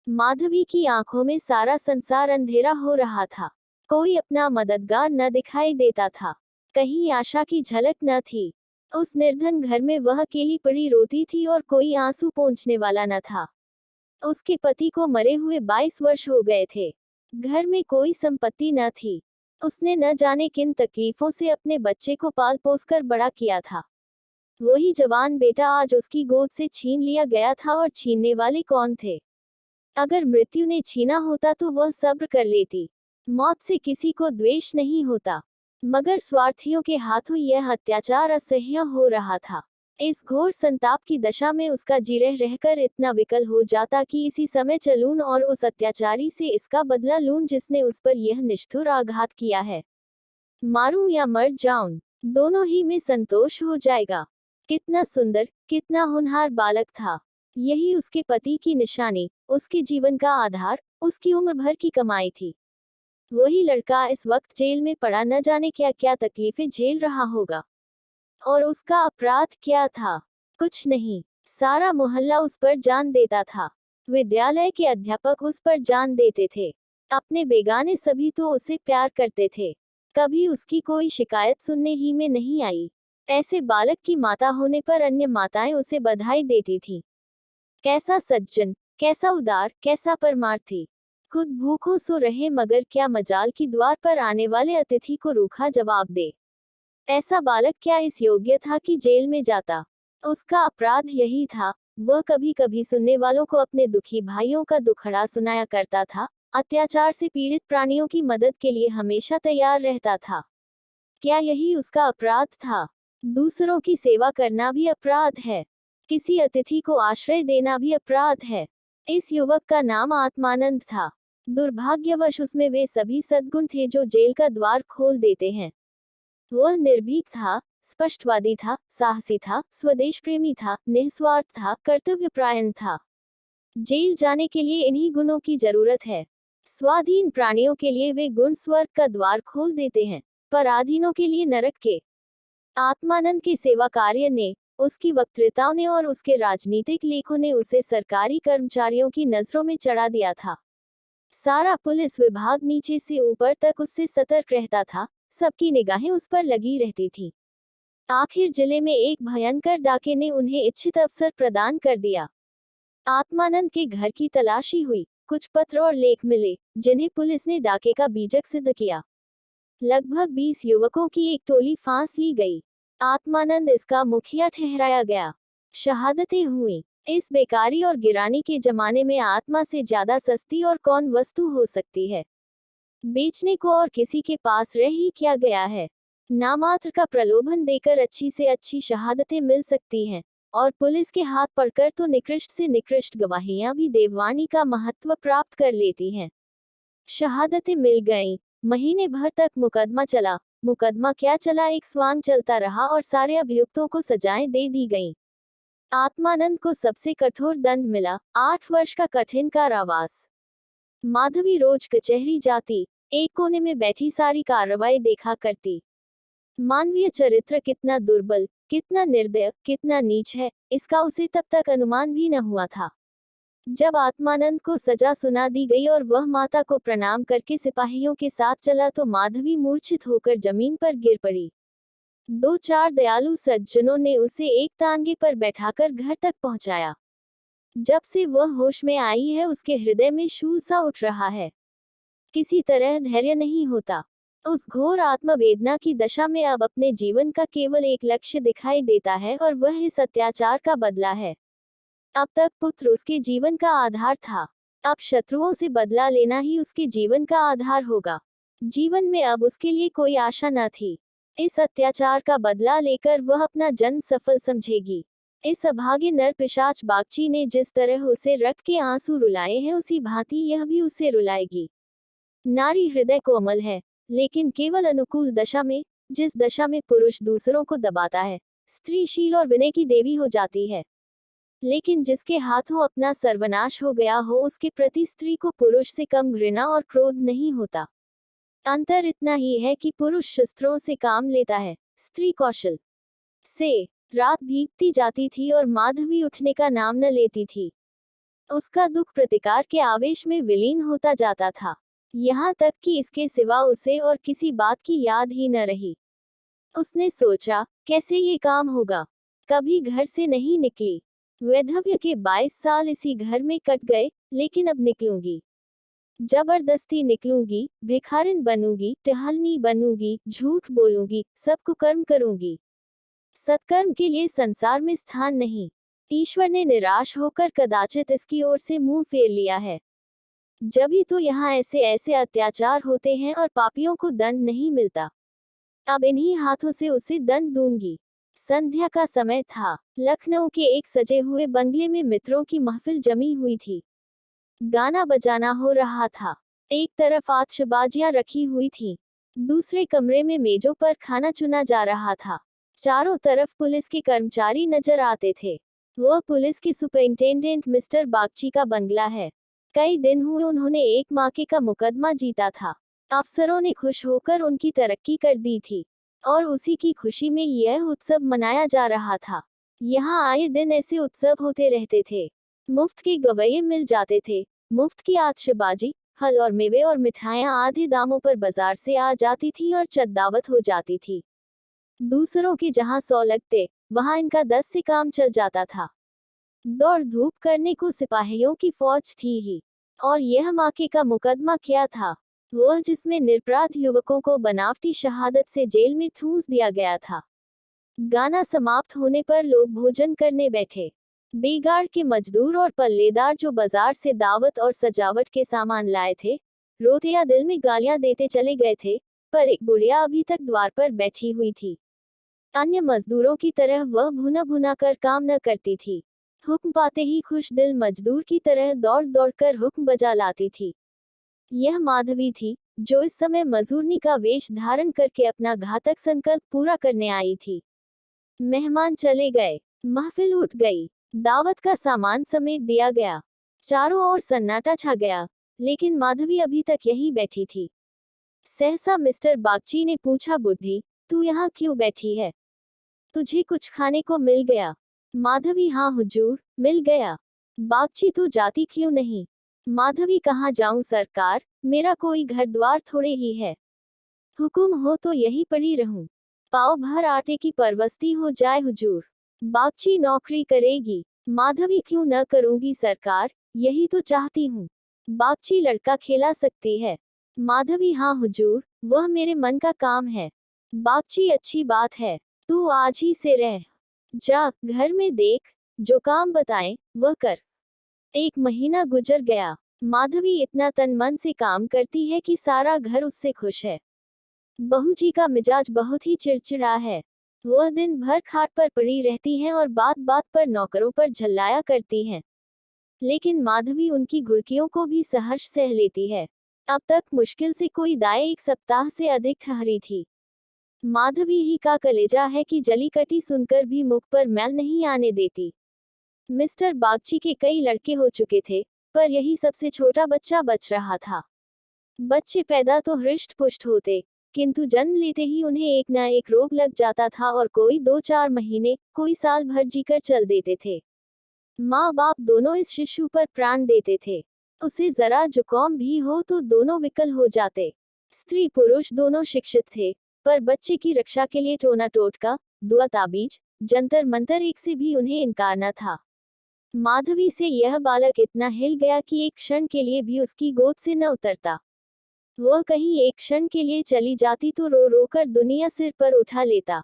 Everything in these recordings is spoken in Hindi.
माधवी की आंखों में सारा संसार अंधेरा हो रहा था। कोई अपना मददगार न दिखाई देता था। कहीं आशा की झलक न थी। उस निर्धन घर में वह अकेली पड़ी रोती थी और कोई आंसू पोंछने वाला न था। उसके पति को मरे हुए 22 वर्ष हो गए थे। घर में कोई संपत्ति न थी। उसने न जाने किन तकलीफों से अपने बच्चे को पाल पोस कर बड़ा किया था। वही जवान बेटा आज उसकी गोद से छीन लिया गया था, और छीनने वाले कौन थे? अगर मृत्यु ने छीना होता तो वह सब्र कर लेती। मौत से किसी को द्वेष नहीं होता, मगर स्वार्थियों के हाथों यह अत्याचार असह्य हो रहा था। इस घोर संताप की दशा में उसका जी रहकर इतना विकल हो जाता कि इसी समय चलूं और उस अत्याचारी से इसका बदला लूं जिसने उस पर यह निष्ठुर आघात किया है। मारूं या मर जाऊं, दोनों ही में संतोष हो जाएगा। कितना सुंदर, कितना होनहार बालक था। यही उसके पति की निशानी, उसके जीवन का आधार, उसकी उम्र भर की कमाई थी। वही लड़का इस वक्त जेल में पड़ा, न जाने क्या क्या तकलीफें झेल रहा होगा। और उसका अपराध क्या था? कुछ नहीं। सारा मोहल्ला उस पर जान देता था। विद्यालय के अध्यापक उस पर जान देते थे। अपने बेगाने सभी तो उसे प्यार करते थे। कभी उसकी कोई शिकायत सुनने ही में नहीं आई। ऐसे बालक की माता होने पर अन्य माताएं उसे बधाई देती थीं। कैसा सज्जन, कैसा उदार, कैसा परमार्थी। खुद भूखों सो रहे, मगर क्या मजाल की द्वार पर आने वाले अतिथि को रूखा जवाब दे। ऐसा बालक क्या इस योग्य था कि जेल में जाता? उसका अपराध यही था। वह कभी कभी सुनने वालों को अपने दुखी भाइयों का दुखड़ा सुनाया करता था। अत्याचार से पीड़ित प्राणियों की मदद के लिए हमेशा तैयार रहता था। क्या यही उसका अपराध था? दूसरों की सेवा करना भी अपराध है। किसी अतिथि को आश्रय देना भी अपराध है। इस युवक का नाम आत्मानंद था। दुर्भाग्यवश उसमें वे सभी सद्गुण थे जो जेल का द्वार खोल देते हैं। वह निर्भीक था, स्पष्टवादी था, साहसी था, स्वदेश प्रेमी था, निस्वार्थ था, कर्तव्यपरायण था। जेल जाने के लिए इन्हीं गुणों की जरूरत है। स्वाधीन प्राणियों के लिए वे गुण स्वर्ग का द्वार खोल देते हैं, पराधीनों के लिए नरक के। आत्मानंद के सेवा कार्य ने, उसकी वक्तृताओं ने और उसके राजनीतिक लेखों ने उसे सरकारी कर्मचारियों की नजरों में चढ़ा दिया था। सारा पुलिस विभाग नीचे से ऊपर तक उससे सतर्क रहता था। सबकी निगाहें उस पर लगी रहती थी। आखिर जिले में एक भयंकर डाके ने उन्हें इच्छित अवसर प्रदान कर दिया। आत्मानंद के घर की तलाशी हुई। कुछ पत्र और लेख मिले, जिन्हें पुलिस ने डाके का बीजक सिद्ध किया। लगभग 20 युवकों की एक टोली फांस ली गई। आत्मानंद इसका मुखिया ठहराया गया। शहादतें हुई। इस बेकारी और गिरानी के जमाने में आत्मा से ज्यादा सस्ती और कौन वस्तु हो सकती है? बेचने को और किसी के पास रह ही क्या गया है? नामात्र का प्रलोभन देकर अच्छी से अच्छी शहादतें मिल सकती हैं, और पुलिस के हाथ पड़कर तो निकृष्ट से निकृष्ट गवाहियां भी देववाणी का महत्व प्राप्त कर लेती हैं। शहादतें मिल गईं। महीने भर तक मुकदमा चला। मुकदमा क्या चला, एक स्वांग चलता रहा और सारे अभियुक्तों को सजाएं दे दी गईं। आत्मानंद को सबसे कठोर दंड मिला, 8 वर्ष का कठिन कारावास। माधवी रोज कचहरी जाती, एक कोने में बैठी सारी कार्रवाई देखा करती। मानवीय चरित्र कितना दुर्बल, कितना निर्दय, कितना नीच है, इसका उसे तब तक अनुमान भी न हुआ था। जब आत्मानंद को सजा सुना दी गई और वह माता को प्रणाम करके सिपाहियों के साथ चला तो माधवी मूर्छित होकर जमीन पर गिर पड़ी। 2-4 दयालु सज्जनों ने उसे एक तांगे पर बैठाकर घर तक पहुंचाया। जब से वह होश में आई है, उसके हृदय में शूल सा उठ रहा है। किसी तरह धैर्य नहीं होता। उस घोर आत्मवेदना की दशा में अब अपने जीवन का केवल एक लक्ष्य दिखाई देता है, और वह इस अत्याचार का बदला है। अब तक पुत्र उसके जीवन का आधार था। अब शत्रुओं से बदला लेना ही उसके जीवन का आधार होगा। जीवन में अब उसके लिए कोई आशा न थी। इस अत्याचार का बदला लेकर वह अपना जन्म सफल समझेगी। इस अभागे नर पिशाच बागची ने जिस तरह उसे रक्त के आंसू रुलाए हैं, उसी भांति यह भी उसे रुलाएगी। नारी हृदय कोमल है, लेकिन केवल अनुकूल दशा में, जिस दशा में पुरुष दूसरों को दबाता है, स्त्री शील और विनय की देवी हो जाती है। लेकिन जिसके हाथों अपना सर्वनाश हो गया हो, उसके प्रति स्त्री को पुरुष से कम घृणा और क्रोध नहीं होता। अंतर इतना ही है कि पुरुष शस्त्रों से काम लेता है, स्त्री कौशल से। रात भीगती जाती थी और माधवी उठने का नाम न लेती थी। उसका दुख प्रतिकार के आवेश में विलीन होता जाता था, यहाँ तक कि इसके सिवा उसे और किसी बात की याद ही न रही। उसने सोचा, कैसे ये काम होगा। कभी घर से नहीं निकली। वैधव्य के 22 साल इसी घर में कट गए, लेकिन अब निकलूंगी। जबरदस्ती निकलूंगी, भिखारिन बनूंगी, टहलनी बनूंगी, झूठ बोलूंगी, सब कुकर्म करूंगी। सत्कर्म के लिए संसार में स्थान नहीं। ईश्वर ने निराश होकर कदाचित इसकी ओर से मुंह फेर लिया है। जब ही तो यहाँ ऐसे ऐसे अत्याचार होते हैं और पापियों को दंड नहीं मिलता। अब इन्हीं हाथों से उसे दंड दूंगी। संध्या का समय था। लखनऊ के एक सजे हुए बंगले में मित्रों की महफिल जमी हुई थी। गाना बजाना हो रहा था। एक तरफ आतिशबाजियां रखी हुई थी, दूसरे कमरे में मेजों पर खाना चुना जा रहा था। चारों तरफ पुलिस के कर्मचारी नजर आते थे। वह पुलिस के सुपरिंटेंडेंट मिस्टर बागची का बंगला है। कई दिन हुए उन्होंने एक माके का मुकदमा जीता था। अफसरों ने खुश होकर उनकी तरक्की कर दी थी और उसी की खुशी में यह उत्सव मनाया जा रहा था। यहाँ आए दिन ऐसे उत्सव होते रहते थे। मुफ्त के गवैये मिल जाते थे, मुफ्त की आतिशबाजी, फल और मेवे और मिठाइयाँ आधे दामों पर बाजार से आ जाती थी और चद्दावत हो जाती थी। दूसरों के जहाँ 100 लगते, वहाँ इनका 10 से काम चल जाता था। दौड़ धूप करने को सिपाहियों की फौज थी ही। और यह माके का मुकदमा क्या था, वह जिसमें निरपराध युवकों को बनावटी शहादत से जेल में ठूंस दिया गया था। गाना समाप्त होने पर लोग भोजन करने बैठे। बेगार के मजदूर और पल्लेदार जो बाजार से दावत और सजावट के सामान लाए थे, रोते या दिल में गालियां देते चले गए थे, पर एक बुढ़िया अभी तक द्वार पर बैठी हुई थी। अन्य मजदूरों की तरह वह भुना भुना कर काम न करती थी। हुक्म पाते ही खुश दिल मजदूर की तरह दौड़ दौड़ कर हुक्म बजा लाती थी। यह माधवी थी, जो इस समय मजूरनी का वेश धारण करके अपना घातक संकल्प पूरा करने आई थी। मेहमान चले गए, महफिल उठ गई, दावत का सामान समेट दिया गया। चारों ओर सन्नाटा छा गया, लेकिन माधवी अभी तक यहीं बैठी थी। सहसा मिस्टर बागची ने पूछा, बुढ़ी, तू यहाँ क्यों बैठी है? तुझे कुछ खाने को मिल गया? माधवी, हाँ हुजूर, मिल गया। बागची, तू जाती क्यों नहीं? माधवी, कहाँ जाऊं सरकार, मेरा कोई घर द्वार थोड़े ही है। हुकुम हो तो यहीं पड़ी रहूं। पाव भर आटे की परवस्ती हो जाए हुजूर। बागची, नौकरी करेगी? माधवी, क्यों न करूंगी सरकार, यही तो चाहती हूँ। बागची, लड़का खेला सकती है? माधवी, हाँ हुजूर, वह मेरे मन का काम है। बागची, अच्छी बात है, तू आज ही से रह जा, घर में देख, जो काम बताएं वह कर। 1 महीना गुजर गया। माधवी इतना तन मन से काम करती है कि सारा घर उससे खुश है। बहू जी का मिजाज बहुत ही चिड़चिड़ा है। वह दिन भर खाट पर पड़ी रहती हैं और बात बात पर नौकरों पर झल्लाया करती हैं। लेकिन माधवी उनकी घुड़कियों को भी सहर्ष सह लेती है। अब तक मुश्किल से कोई दाएं 1 सप्ताह से अधिक ठहरी थी। माधवी ही का कलेजा है कि जली कटी सुनकर भी मुख पर मैल नहीं आने देती। मिस्टर बागची के कई लड़के हो चुके थे, पर यही सबसे छोटा बच्चा बच रहा था। बच्चे पैदा तो हृष्ट पुष्ट होते, किंतु जन्म लेते ही उन्हें एक न एक रोग लग जाता था और कोई 2-4 महीने, कोई साल भर जीकर चल देते थे। माँ बाप दोनों इस शिशु पर प्राण देते थे। उसे जरा जुकाम भी हो तो दोनों विकल हो जाते। स्त्री पुरुष दोनों शिक्षित थे, पर बच्चे की रक्षा के लिए टोना टोटका, दुआ ताबीज, जंतर मंतर एक से भी उन्हें इनकार न था। माधवी से यह बालक इतना हिल गया कि एक क्षण के लिए भी उसकी गोद से न उतरता। वह कहीं एक क्षण के लिए चली जाती तो रो रो कर दुनिया सिर पर उठा लेता।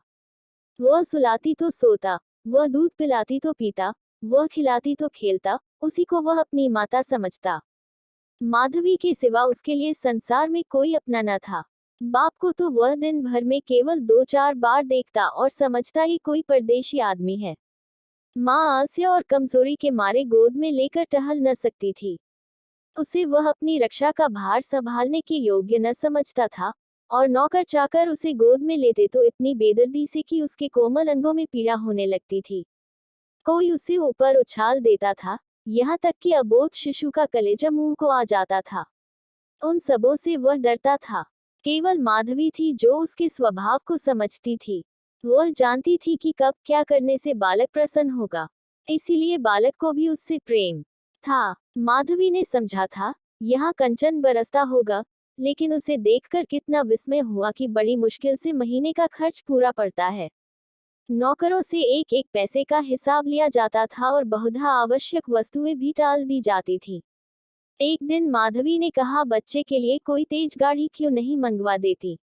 वह सुलाती तो सोता, वह दूध पिलाती तो पीता, वह खिलाती तो खेलता, उसी को वह अपनी माता समझता। माधवी के सिवा उसके लिए संसार में कोई अपना न था। बाप को तो वह दिन भर में केवल 2-4 बार देखता और समझता ही कोई परदेशी आदमी है। माँ आलस्य और कमजोरी के मारे गोद में लेकर टहल न सकती थी। उसे वह अपनी रक्षा का भार संभालने के योग्य न समझता था, और नौकर चाकर उसे गोद में लेते तो इतनी बेदर्दी से कि उसके कोमल अंगों में पीड़ा होने लगती थी। कोई उसे ऊपर उछाल देता था, यहाँ तक कि अबोध शिशु का कलेजा मुंह को आ जाता था। उन सबों से वह डरता था। केवल माधवी थी जो उसके स्वभाव को समझती थी। वह जानती थी कि कब क्या करने से बालक प्रसन्न होगा, इसीलिए बालक को भी उससे प्रेम था। माधवी ने समझा था यहाँ कंचन बरसता होगा, लेकिन उसे देखकर कितना विस्मय हुआ कि बड़ी मुश्किल से महीने का खर्च पूरा पड़ता है। नौकरों से एक एक पैसे का हिसाब लिया जाता था और बहुधा आवश्यक वस्तुएं भी टाल दी जाती थी। एक दिन माधवी ने कहा, बच्चे के लिए कोई तेज गाड़ी क्यों नहीं मंगवा देती?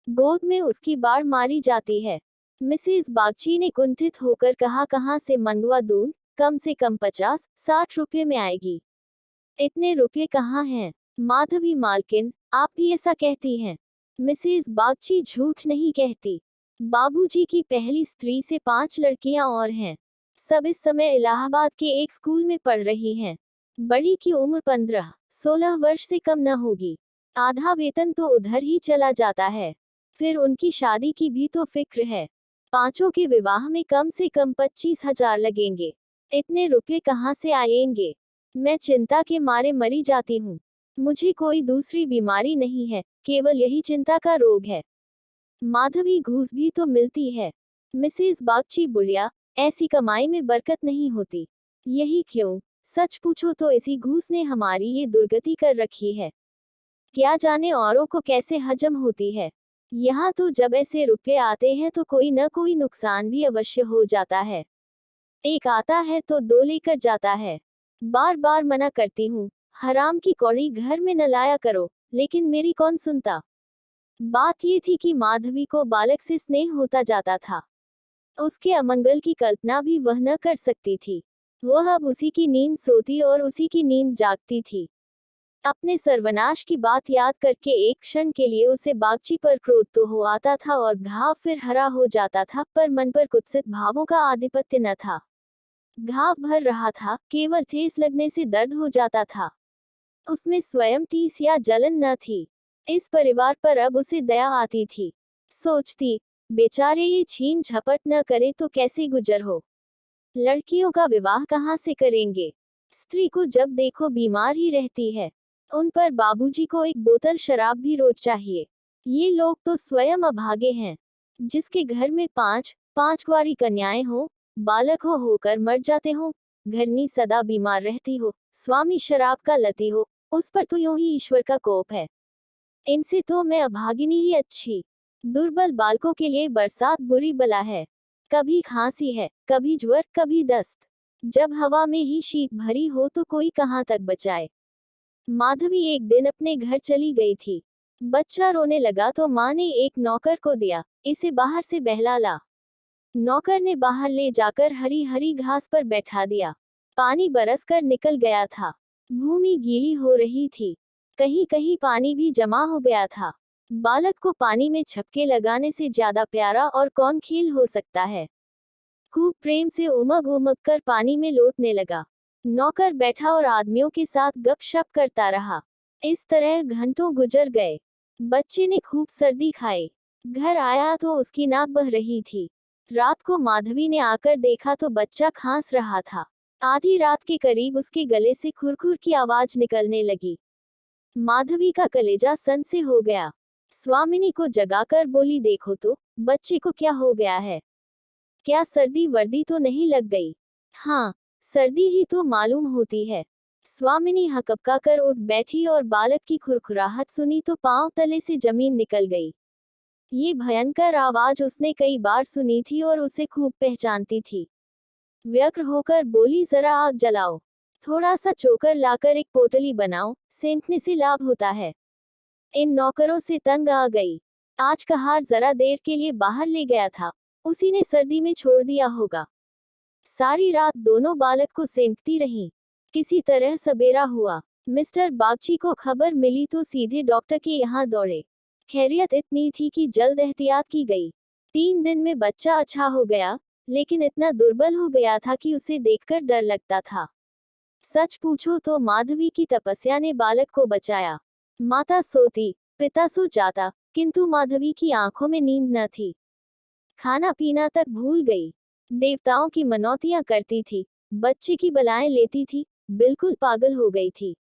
गोद में उसकी बाढ़ मारी जाती है। मिसेस बागची ने कुंठित होकर कहा, कहाँ से मंगवा दूं? कम से कम 50-60 रुपये में आएगी। इतने रुपये कहाँ हैं? माधवी मालकिन, आप भी ऐसा कहती हैं? मिसेस बागची झूठ नहीं कहती। बाबूजी की पहली स्त्री से 5 लड़कियां और हैं। सब इस समय इलाहाबाद के एक स्कूल में पढ़ रही हैं। बड़ी की उम्र 15-16 वर्ष से कम न होगी। आधा वेतन तो उधर ही चला जाता है। फिर उनकी शादी की भी तो फिक्र है। पांचों के विवाह में कम से कम 25,000 लगेंगे। इतने रुपये कहाँ से आएंगे? मैं चिंता के मारे मरी जाती हूँ। मुझे कोई दूसरी बीमारी नहीं है, केवल यही चिंता का रोग है। माधवी, घूस भी तो मिलती है। मिसेस बागची बुढ़िया, ऐसी कमाई में बरकत नहीं होती। यही क्यों? सच पूछो तो इसी घूस ने हमारी ये दुर्गति कर रखी है। क्या जाने औरों को कैसे हजम होती है। यहाँ तो जब ऐसे रुपये आते हैं तो कोई न कोई नुकसान भी अवश्य हो जाता है। एक आता है तो 2 लेकर जाता है। बार बार मना करती हूँ, हराम की कौड़ी घर में न लाया करो, लेकिन मेरी कौन सुनता। बात ये थी कि माधवी को बालक से स्नेह होता जाता था। उसके अमंगल की कल्पना भी वह न कर सकती थी। वह अब उसी की नींद सोती और उसी की नींद जागती थी। अपने सर्वनाश की बात याद करके एक क्षण के लिए उसे बागची पर क्रोध तो हो आता था और घाव फिर हरा हो जाता था, पर मन पर कुत्सित भावों का आधिपत्य न था। घाव भर रहा था, केवल ठेस लगने से दर्द हो जाता था। उसमें स्वयं टीस या जलन न थी। इस परिवार पर अब उसे दया आती थी। सोचती, बेचारे ये छीन झपट न करे तो कैसे गुजर हो। लड़कियों का विवाह कहाँ से करेंगे? स्त्री को जब देखो बीमार ही रहती है। उन पर बाबूजी को एक बोतल शराब भी रोज चाहिए। ये लोग तो स्वयं अभागे हैं। जिसके घर में 5 कुंवारी कन्याएं हो, बालक होकर मर जाते हो, घरनी सदा बीमार रहती हो, स्वामी शराब का लती हो, उस पर तो यूं ही ईश्वर का कोप है। इनसे तो मैं अभागिनी ही अच्छी। दुर्बल बालकों के लिए बरसात बुरी बला है। कभी खांसी है, कभी ज्वर, कभी दस्त। जब हवा में ही शीत भरी हो तो कोई कहाँ तक बचाए। माधवी एक दिन अपने घर चली गई थी। बच्चा रोने लगा तो माँ ने एक नौकर को दिया, इसे बाहर से बहला ला। नौकर ने बाहर ले जाकर हरी हरी घास पर बैठा दिया। पानी बरसकर निकल गया था। भूमि गीली हो रही थी। कहीं कहीं पानी भी जमा हो गया था। बालक को पानी में छपके लगाने से ज्यादा प्यारा और कौन खेल हो सकता है। खूब प्रेम से उमग उमग कर पानी में लौटने लगा। नौकर बैठा और आदमियों के साथ गपशप करता रहा। इस तरह घंटों गुजर गए। बच्चे ने खूब सर्दी खाई। घर आया तो उसकी नाक बह रही थी। रात को माधवी ने आकर देखा तो बच्चा खांस रहा था। आधी रात के करीब उसके गले से खुरखुर की आवाज निकलने लगी। माधवी का कलेजा सन से हो गया। स्वामिनी को जगाकर बोली, देखो तो बच्चे को क्या हो गया है। क्या सर्दी वर्दी तो नहीं लग गई? हाँ, सर्दी ही तो मालूम होती है। स्वामिनी हकपका कर उठ बैठी और बालक की खुरखुराहट सुनी तो पांव तले से जमीन निकल गई। ये भयंकर आवाज उसने कई बार सुनी थी और उसे खूब पहचानती थी। व्यग्र होकर बोली, जरा आग जलाओ, थोड़ा सा चोकर लाकर एक पोटली बनाओ, सेंकने से लाभ होता है। इन नौकरों से तंग आ गई। आज कहार जरा देर के लिए बाहर ले गया था, उसी ने सर्दी में छोड़ दिया होगा। सारी रात दोनों बालक को सेंकती रहीं। किसी तरह सबेरा हुआ। मिस्टर बागची को खबर मिली तो सीधे डॉक्टर के यहाँ दौड़े। खैरियत इतनी थी कि जल्द एहतियात की गई। 3 दिन में बच्चा अच्छा हो गया, लेकिन इतना दुर्बल हो गया था कि उसे देखकर डर लगता था। सच पूछो तो माधवी की तपस्या ने बालक को बचाया। माता सोती, पिता सो जाता, किंतु माधवी की आंखों में नींद न थी। खाना पीना तक भूल गई। देवताओं की मनौतियां करती थी, बच्चे की बलाएं लेती थी, बिल्कुल पागल हो गई थी।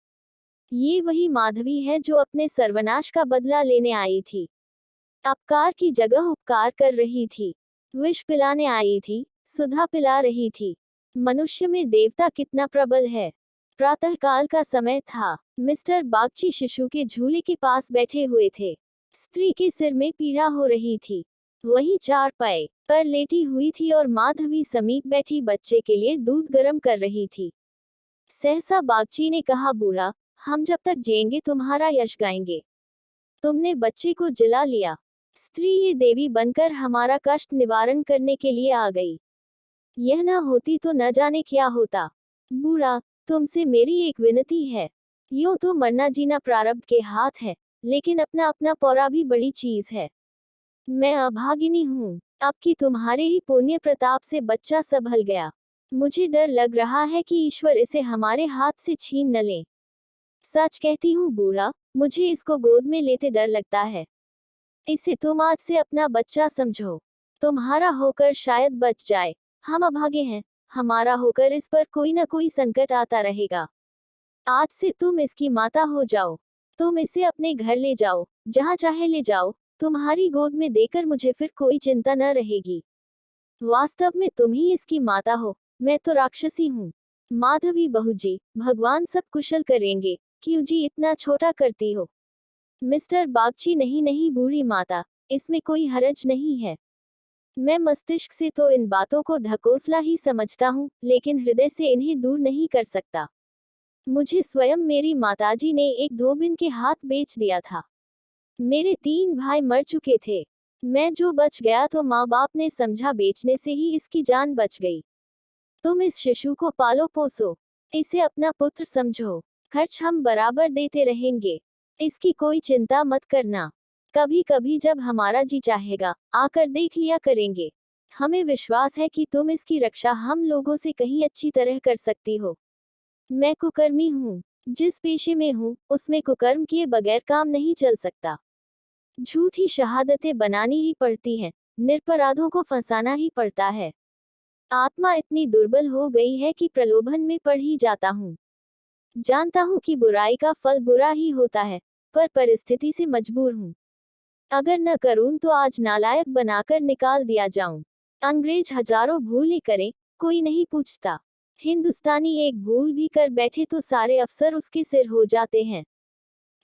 ये वही माधवी है जो अपने सर्वनाश का बदला लेने आई थी। अपकार की जगह उपकार कर रही थी। विष पिलाने आई थी, सुधा पिला रही थी। मनुष्य में देवता कितना प्रबल है। प्रातःकाल का समय था। मिस्टर बागची शिशु के झूले के पास बैठे हुए थे। स्त्री के सिर में पीड़ा हो रही थी। वही चारपाई पर लेटी हुई थी और माधवी समीप बैठी बच्चे के लिए दूध गर्म कर रही थी। सहसा बागची ने कहा, बूढ़ा, हम जब तक जिएंगे तुम्हारा यश गाएंगे। तुमने बच्चे को जिला लिया। स्त्री ये देवी बनकर हमारा कष्ट निवारण करने के लिए आ गई। यह न होती तो न जाने क्या होता। बूढ़ा, तुमसे मेरी एक विनती है। यूं तो मरना जीना प्रारब्ध के हाथ है, लेकिन अपना अपना पौरा भी बड़ी चीज है। मैं अभागिनी हूँ। अब कि तुम्हारे ही पुण्य प्रताप से बच्चा संभल गया। मुझे डर लग रहा है कि ईश्वर इसे हमारे हाथ से छीन न ले। सच कहती हूँ बूढ़ा, मुझे इसको गोद में लेते डर लगता है। इसे तुम आज से अपना बच्चा समझो। तुम्हारा होकर शायद बच जाए। हम अभागे हैं, हमारा होकर इस पर कोई न कोई संकट आता रहेगा। आज से तुम इसकी माता हो जाओ। तुम इसे अपने घर ले जाओ, जहाँ चाहे ले जाओ। तुम्हारी गोद में देकर मुझे फिर कोई चिंता न रहेगी। वास्तव में तुम ही इसकी माता हो, मैं तो राक्षसी हूँ। माधवी बहू जी, भगवान सब कुशल करेंगे। क्यों जी इतना छोटा करती हो? मिस्टर बागची, नहीं नहीं बूढ़ी माता, इसमें कोई हरज नहीं है। मैं मस्तिष्क से तो इन बातों को ढकोसला ही समझता हूँ, लेकिन हृदय से इन्हें दूर नहीं कर सकता। मुझे स्वयं मेरी माताजी ने एक धोबिन के हाथ बेच दिया था। मेरे 3 भाई मर चुके थे। मैं जो बच गया तो माँ बाप ने समझा बेचने से ही इसकी जान बच गई। तुम इस शिशु को पालो पोसो, इसे अपना पुत्र समझो। खर्च हम बराबर देते रहेंगे, इसकी कोई चिंता मत करना। कभी कभी जब हमारा जी चाहेगा, आकर देख लिया करेंगे। हमें विश्वास है कि तुम इसकी रक्षा हम लोगों से कहीं अच्छी तरह कर सकती हो। मैं कुकर्मी हूँ। जिस पेशे में हूँ, उसमें कुकर्म किए बगैर काम नहीं चल सकता। झूठी शहादतें बनानी ही पड़ती हैं, निरपराधों को फंसाना ही पड़ता है। आत्मा इतनी दुर्बल हो गई है कि प्रलोभन में पड़ ही जाता हूँ। जानता हूँ कि बुराई का फल बुरा ही होता है, पर परिस्थिति से मजबूर हूँ। अगर न करूँ तो आज नालायक बनाकर निकाल दिया जाऊं। अंग्रेज हजारों भूल ही करें, कोई नहीं पूछता। हिंदुस्तानी एक भूल भी कर बैठे तो सारे अफसर उसके सिर हो जाते हैं।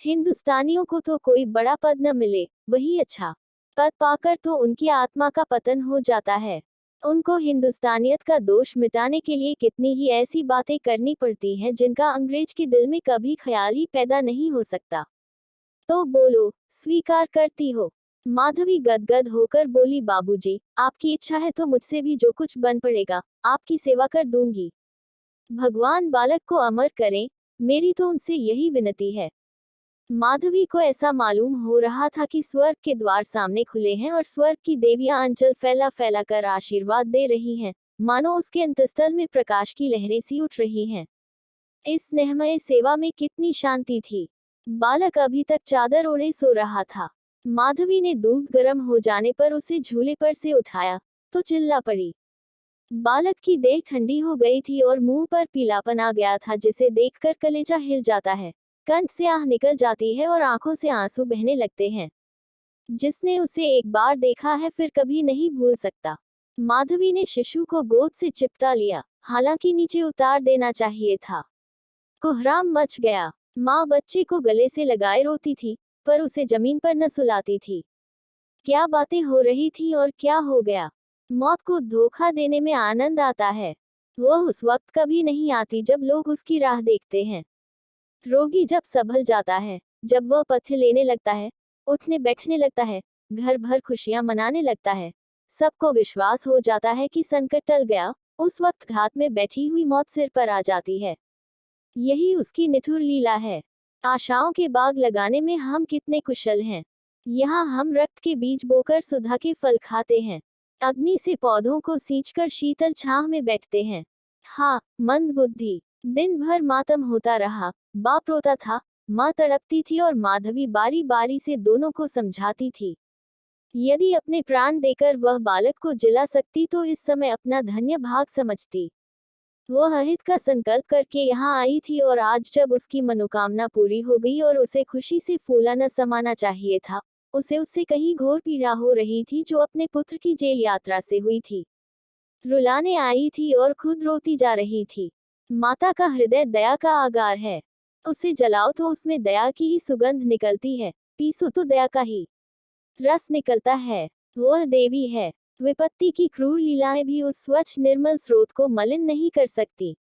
हिंदुस्तानियों को तो कोई बड़ा पद न मिले, वही अच्छा। पद पाकर तो उनकी आत्मा का पतन हो जाता है। उनको हिंदुस्तानियत का दोष मिटाने के लिए कितनी ही ऐसी बातें करनी पड़ती हैं जिनका अंग्रेज के दिल में कभी ख्याल ही पैदा नहीं हो सकता। तो बोलो, स्वीकार करती हो? माधवी गदगद होकर बोली, बाबूजी, आपकी इच्छा है तो मुझसे भी जो कुछ बन पड़ेगा, आपकी सेवा कर दूंगी। भगवान बालक को अमर करें, मेरी तो उनसे यही विनती है। माधवी को ऐसा मालूम हो रहा था कि स्वर्ग के द्वार सामने खुले हैं और स्वर्ग की देवियां अंचल फैला फैला कर आशीर्वाद दे रही हैं, मानो उसके अंतस्थल में प्रकाश की लहरें सी उठ रही हैं। इस स्नेहमय सेवा में कितनी शांति थी। बालक अभी तक चादर ओढ़े सो रहा था। माधवी ने दूध गर्म हो जाने पर उसे झूले पर से उठाया तो चिल्ला पड़ी। बालक की देह ठंडी हो गई थी और मुंह पर पीलापन आ गया था, जिसे देखकर कलेजा हिल जाता है, कंठ से आह निकल जाती है और आंखों से आंसू बहने लगते हैं। जिसने उसे एक बार देखा है फिर कभी नहीं भूल सकता। माधवी ने शिशु को गोद से चिपटा लिया, हालांकि नीचे उतार देना चाहिए था। कोहराम मच गया। माँ बच्चे को गले से लगाए रोती थी, पर उसे जमीन पर न सुलाती थी। क्या बातें हो रही थी और क्या हो गया? मौत को धोखा देने में आनंद आता है। वह उस वक्त कभी नहीं आती जब लोग उसकी राह देखते हैं। रोगी जब संभल जाता है, जब वह पथ लेने लगता है, उठने बैठने लगता है, घर भर खुशियां मनाने लगता है, सबको विश्वास हो जाता है कि संकट टल गया, उस वक्त घात में बैठी हुई मौत सिर पर आ जाती है। यही उसकी निठुर लीला है। आशाओं के बाग लगाने में हम कितने कुशल हैं। यहाँ हम रक्त के बीज बोकर सुधा के फल खाते हैं, अग्नि से पौधों को सींचकर शीतल छांव में बैठते हैं। हाँ, मंद बुद्धि। दिन भर मातम होता रहा। बाप रोता था, माँ तड़पती थी और माधवी बारी बारी से दोनों को समझाती थी। यदि अपने प्राण देकर वह बालक को जिला सकती तो इस समय अपना धन्य भाग समझती। वह अहित का संकल्प करके यहाँ आई थी और आज जब उसकी मनोकामना पूरी हो गई और उसे खुशी से फूला न समाना चाहिए था, उसे उससे कहीं घोर पीड़ा हो रही थी जो अपने पुत्र की जेल यात्रा से हुई थी। रुलाने आई थी और खुद रोती जा रही थी। माता का हृदय दया का आगार है। उसे जलाओ तो उसमें दया की ही सुगंध निकलती है, पीसो तो दया का ही रस निकलता है। वह देवी है। विपत्ति की क्रूर लीलाएं भी उस स्वच्छ निर्मल स्रोत को मलिन नहीं कर सकती।